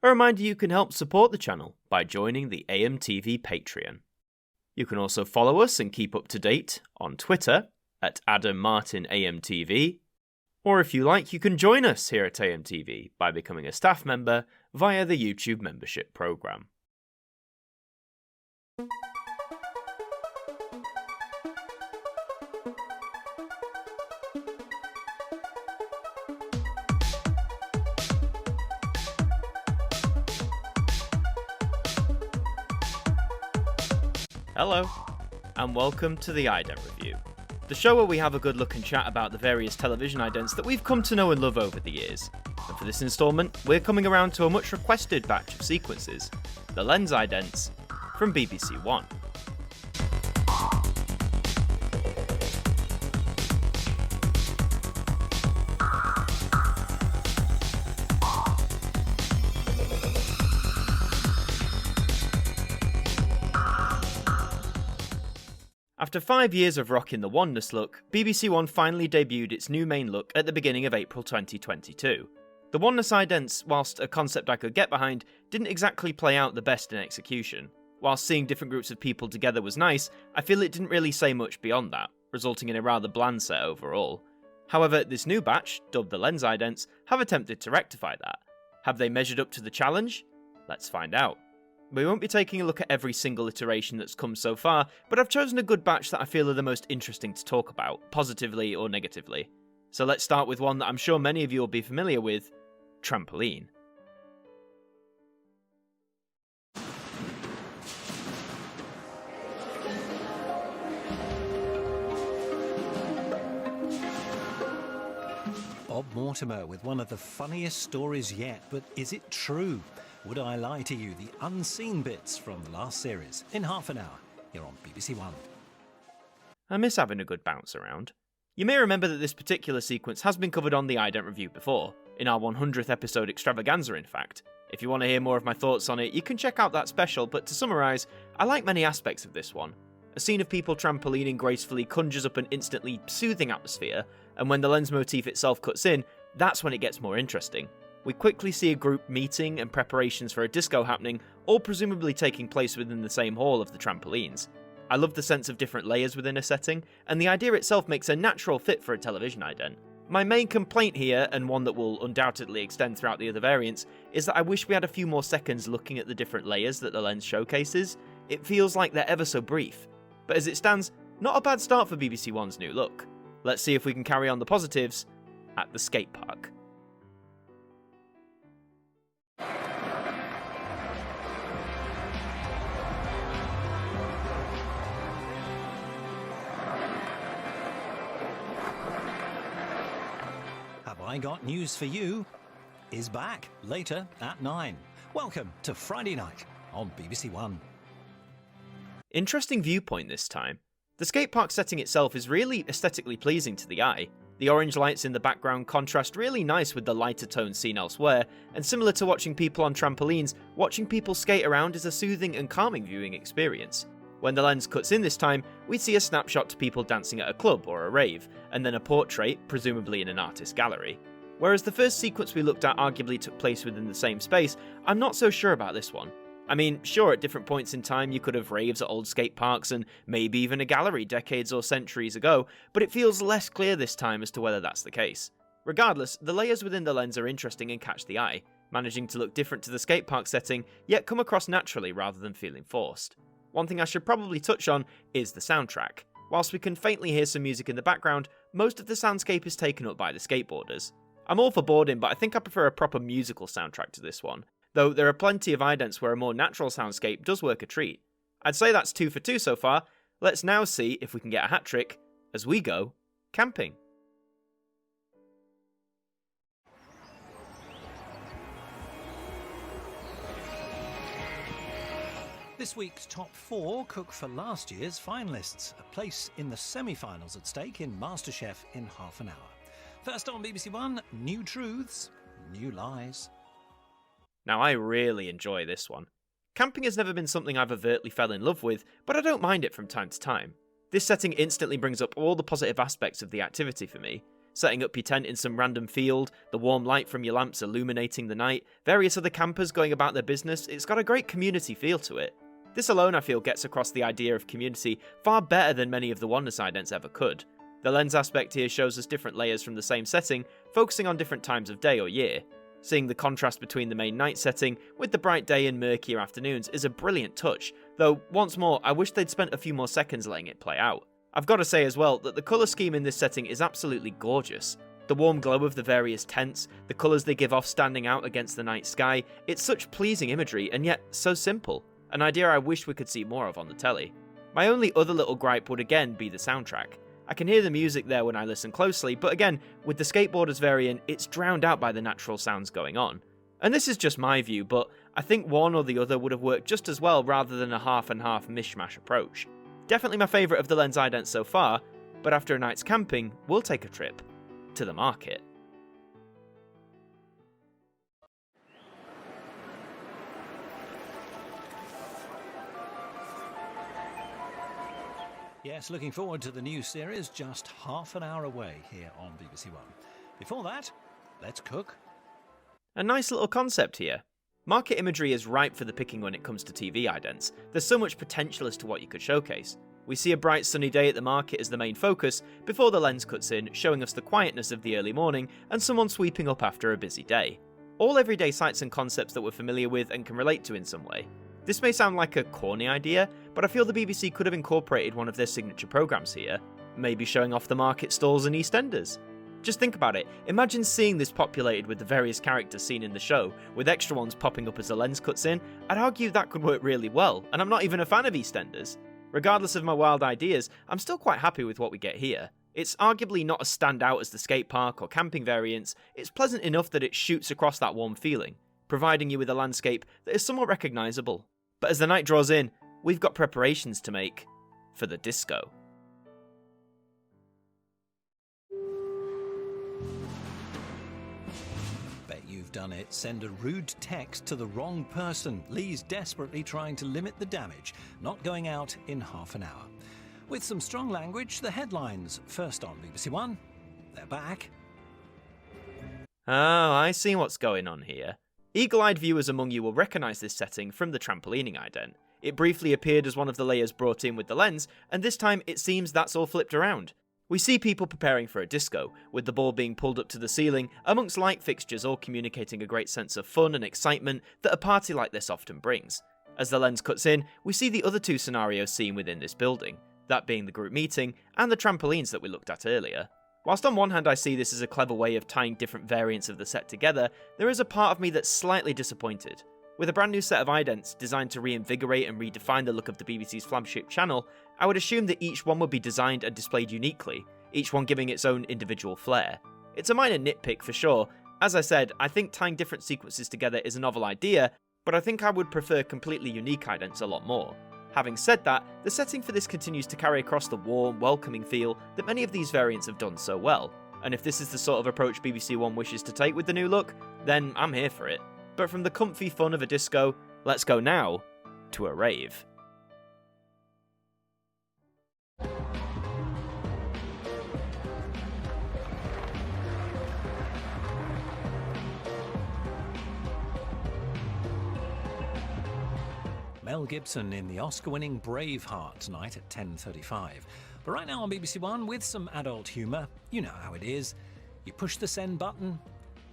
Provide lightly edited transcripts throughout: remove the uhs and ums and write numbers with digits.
A reminder you can help support the channel by joining the AMTV Patreon. You can also follow us and keep up to date on Twitter at AmTV, or if you like, you can join us here at AMTV by becoming a staff member via the YouTube membership program. Hello, and welcome to the Ident Review, the show where we have a good look and chat about the various television idents that we've come to know and love over the years. And for this instalment, we're coming around to a much requested batch of sequences, the Lens Idents from BBC One. After 5 years of rocking the oneness look, BBC One finally debuted its new main look at the beginning of April 2022. The oneness idents, whilst a concept I could get behind, didn't exactly play out the best in execution. Whilst seeing different groups of people together was nice, I feel it didn't really say much beyond that, resulting in a rather bland set overall. However, this new batch, dubbed the Lens Idents, have attempted to rectify that. Have they measured up to the challenge? Let's find out. We won't be taking a look at every single iteration that's come so far, but I've chosen a good batch that I feel are the most interesting to talk about, positively or negatively. So let's start with one that I'm sure many of you will be familiar with, Trampoline. Bob Mortimer with one of the funniest stories yet, but is it true? Would I Lie to You? The unseen bits from the last series in half an hour here on BBC One. I miss having a good bounce around. You may remember that this particular sequence has been covered on the Ident Review before, in our 100th episode extravaganza in fact. If you want to hear more of my thoughts on it, you can check out that special, but to summarise, I like many aspects of this one. A scene of people trampolining gracefully conjures up an instantly soothing atmosphere, and when the lens motif itself cuts in, that's when it gets more interesting. We quickly see a group meeting and preparations for a disco happening, all presumably taking place within the same hall of the trampolines. I love the sense of different layers within a setting, and the idea itself makes a natural fit for a television ident. My main complaint here, and one that will undoubtedly extend throughout the other variants, is that I wish we had a few more seconds looking at the different layers that the lens showcases. It feels like they're ever so brief. But as it stands, not a bad start for BBC One's new look. Let's see if we can carry on the positives at the skate park. Have I Got News for You is back later at 9. Welcome to Friday night on BBC One. Interesting viewpoint this time. The skate park setting itself is really aesthetically pleasing to the eye. The orange lights in the background contrast really nice with the lighter tones seen elsewhere, and similar to watching people on trampolines, watching people skate around is a soothing and calming viewing experience. When the lens cuts in this time, we see a snapshot to people dancing at a club or a rave, and then a portrait, presumably in an artist's gallery. Whereas the first sequence we looked at arguably took place within the same space, I'm not so sure about this one. I mean, sure, at different points in time you could have raves at old skate parks and maybe even a gallery decades or centuries ago, but it feels less clear this time as to whether that's the case. Regardless, the layers within the lens are interesting and catch the eye, managing to look different to the skate park setting, yet come across naturally rather than feeling forced. One thing I should probably touch on is the soundtrack. Whilst we can faintly hear some music in the background, most of the soundscape is taken up by the skateboarders. I'm all for boarding, but I think I prefer a proper musical soundtrack to this one. Though there are plenty of idents where a more natural soundscape does work a treat. I'd say that's 2 for 2 so far. Let's now see if we can get a hat trick as we go camping. This week's top 4 cook for last year's finalists. A place in the semi-finals at stake in MasterChef in half an hour. First on BBC One, New Truths, New Lies. Now, I really enjoy this one. Camping has never been something I've overtly fell in love with, but I don't mind it from time to time. This setting instantly brings up all the positive aspects of the activity for me. Setting up your tent in some random field, the warm light from your lamps illuminating the night, various other campers going about their business, it's got a great community feel to it. This alone I feel gets across the idea of community far better than many of the Oneness idents ever could. The lens aspect here shows us different layers from the same setting, focusing on different times of day or year. Seeing the contrast between the main night setting with the bright day and murkier afternoons is a brilliant touch, though once more I wish they'd spent a few more seconds letting it play out. I've got to say as well that the colour scheme in this setting is absolutely gorgeous. The warm glow of the various tents, the colours they give off standing out against the night sky, it's such pleasing imagery and yet so simple, an idea I wish we could see more of on the telly. My only other little gripe would again be the soundtrack. I can hear the music there when I listen closely, but again, with the skateboarders variant, it's drowned out by the natural sounds going on. And this is just my view, but I think one or the other would have worked just as well rather than a half and half mishmash approach. Definitely my favourite of the lens idents so far, but after a night's camping, we'll take a trip to the market. Yes, looking forward to the new series, just half an hour away here on BBC One. Before that, let's cook. A nice little concept here. Market imagery is ripe for the picking when it comes to TV idents. There's so much potential as to what you could showcase. We see a bright sunny day at the market as the main focus, before the lens cuts in, showing us the quietness of the early morning and someone sweeping up after a busy day. All everyday sights and concepts that we're familiar with and can relate to in some way. This may sound like a corny idea, but I feel the BBC could have incorporated one of their signature programmes here, maybe showing off the market stalls and EastEnders. Just think about it, imagine seeing this populated with the various characters seen in the show, with extra ones popping up as the lens cuts in. I'd argue that could work really well, and I'm not even a fan of EastEnders. Regardless of my wild ideas, I'm still quite happy with what we get here. It's arguably not as standout as the skate park or camping variants, it's pleasant enough that it shoots across that warm feeling, providing you with a landscape that is somewhat recognisable. But as the night draws in, we've got preparations to make for the disco. Bet you've done it. Send a rude text to the wrong person. Lee's desperately trying to limit the damage, not going out in half an hour. With some strong language, the headlines first on BBC One. They're back. Oh, I see what's going on here. Eagle-eyed viewers among you will recognise this setting from the trampolining ident. It briefly appeared as one of the layers brought in with the lens, and this time it seems that's all flipped around. We see people preparing for a disco, with the ball being pulled up to the ceiling, amongst light fixtures all communicating a great sense of fun and excitement that a party like this often brings. As the lens cuts in, we see the other two scenarios seen within this building, that being the group meeting and the trampolines that we looked at earlier. Whilst on one hand I see this as a clever way of tying different variants of the set together, there is a part of me that's slightly disappointed. With a brand new set of idents designed to reinvigorate and redefine the look of the BBC's flagship channel, I would assume that each one would be designed and displayed uniquely, each one giving its own individual flair. It's a minor nitpick for sure. As I said, I think tying different sequences together is a novel idea, but I think I would prefer completely unique idents a lot more. Having said that, the setting for this continues to carry across the warm, welcoming feel that many of these variants have done so well, and if this is the sort of approach BBC One wishes to take with the new look, then I'm here for it. But from the comfy fun of a disco, let's go now to a rave. Mel Gibson in the Oscar-winning Braveheart tonight at 10:35. But right now on BBC One, with some adult humour, you know how it is. You push the send button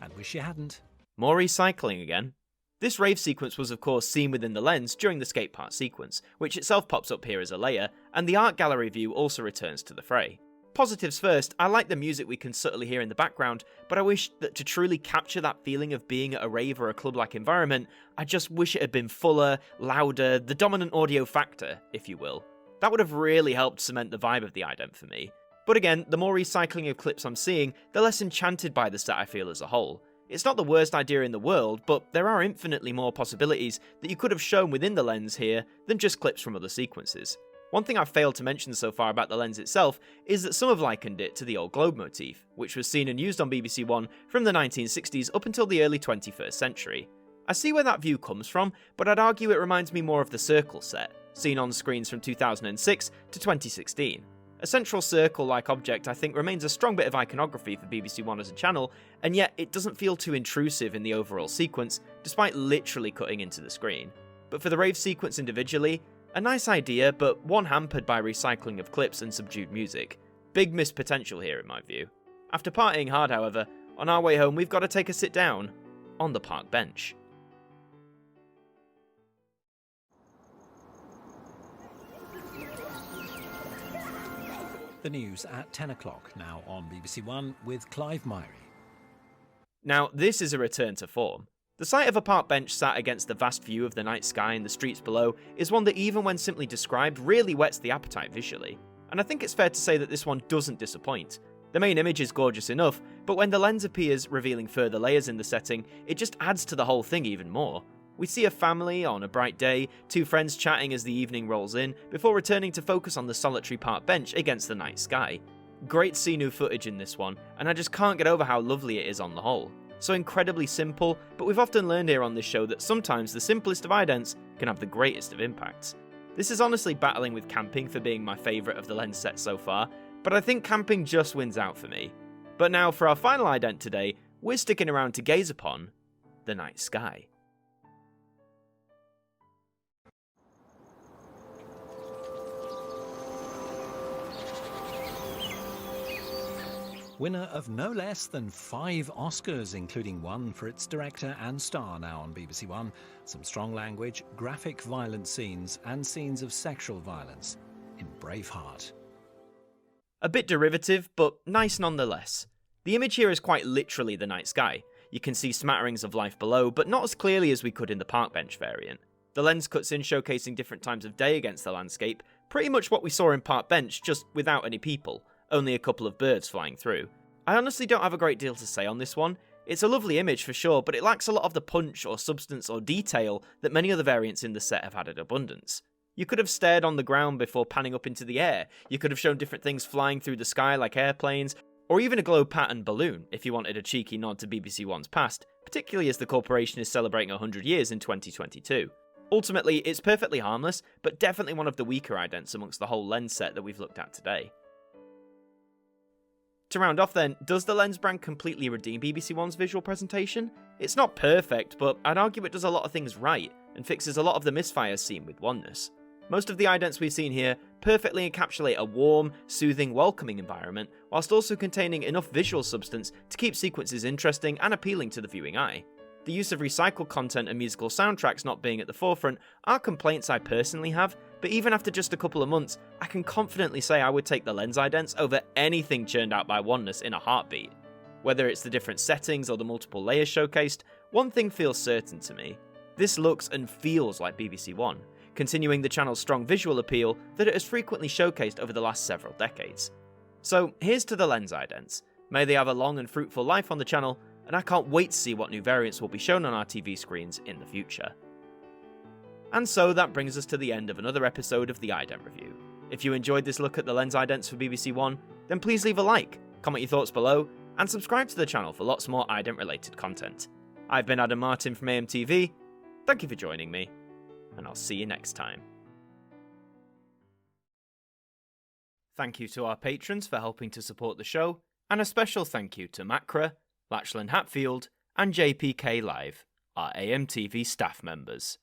and wish you hadn't. More recycling again. This rave sequence was of course seen within the lens during the skate park sequence, which itself pops up here as a layer, and the art gallery view also returns to the fray. Positives first, I like the music we can subtly hear in the background, but I wish that to truly capture that feeling of being at a rave or a club-like environment, I just wish it had been fuller, louder, the dominant audio factor, if you will. That would have really helped cement the vibe of the ident for me. But again, the more recycling of clips I'm seeing, the less enchanted by the set I feel as a whole. It's not the worst idea in the world, but there are infinitely more possibilities that you could have shown within the lens here than just clips from other sequences. One thing I've failed to mention so far about the lens itself is that some have likened it to the old globe motif, which was seen and used on BBC One from the 1960s up until the early 21st century. I see where that view comes from, but I'd argue it reminds me more of the circle set, seen on screens from 2006 to 2016. A central circle-like object I think remains a strong bit of iconography for BBC One as a channel, and yet it doesn't feel too intrusive in the overall sequence, despite literally cutting into the screen. But for the rave sequence individually, a nice idea, but one hampered by recycling of clips and subdued music. Big missed potential here in my view. After partying hard, however, on our way home we've got to take a sit down on the park bench. The news at 10 o'clock now on BBC One with Clive Myrie. Now, this is a return to form. The sight of a park bench sat against the vast view of the night sky and the streets below is one that even when simply described really whets the appetite visually. And I think it's fair to say that this one doesn't disappoint. The main image is gorgeous enough, but when the lens appears revealing further layers in the setting, it just adds to the whole thing even more. We see a family on a bright day, two friends chatting as the evening rolls in, before returning to focus on the solitary park bench against the night sky. Great see-new footage in this one, and I just can't get over how lovely it is on the whole. So incredibly simple, but we've often learned here on this show that sometimes the simplest of idents can have the greatest of impacts. This is honestly battling with camping for being my favourite of the lens sets so far, but I think camping just wins out for me. But now for our final ident today, we're sticking around to gaze upon the night sky. Winner of no less than 5 Oscars, including one for its director and star now on BBC One. Some strong language, graphic violent scenes, and scenes of sexual violence in Braveheart. A bit derivative, but nice nonetheless. The image here is quite literally the night sky. You can see smatterings of life below, but not as clearly as we could in the park bench variant. The lens cuts in showcasing different times of day against the landscape, pretty much what we saw in park bench, just without any people. Only a couple of birds flying through. I honestly don't have a great deal to say on this one. It's a lovely image for sure, but it lacks a lot of the punch or substance or detail that many other variants in the set have had in abundance. You could have stared on the ground before panning up into the air, you could have shown different things flying through the sky like airplanes, or even a globe pattern balloon if you wanted a cheeky nod to BBC One's past, particularly as the corporation is celebrating 100 years in 2022. Ultimately, it's perfectly harmless, but definitely one of the weaker idents amongst the whole lens set that we've looked at today. To round off then, does the lens brand completely redeem BBC One's visual presentation? It's not perfect, but I'd argue it does a lot of things right, and fixes a lot of the misfires seen with Oneness. Most of the idents we've seen here perfectly encapsulate a warm, soothing, welcoming environment, whilst also containing enough visual substance to keep sequences interesting and appealing to the viewing eye. The use of recycled content and musical soundtracks not being at the forefront are complaints I personally have, but even after just a couple of months, I can confidently say I would take the lens idents over anything churned out by Oneness in a heartbeat. Whether it's the different settings or the multiple layers showcased, one thing feels certain to me. This looks and feels like BBC One, continuing the channel's strong visual appeal that it has frequently showcased over the last several decades. So here's to the lens idents. May they have a long and fruitful life on the channel, and I can't wait to see what new variants will be shown on our TV screens in the future. And so that brings us to the end of another episode of the Ident Review. If you enjoyed this look at the lens idents for BBC One, then please leave a like, comment your thoughts below, and subscribe to the channel for lots more ident related content. I've been Adam Martyn from AMTV, thank you for joining me, and I'll see you next time. Thank you to our patrons for helping to support the show, and a special thank you to Macra, Lachlan Hatfield, and JPK Live, our AMTV staff members.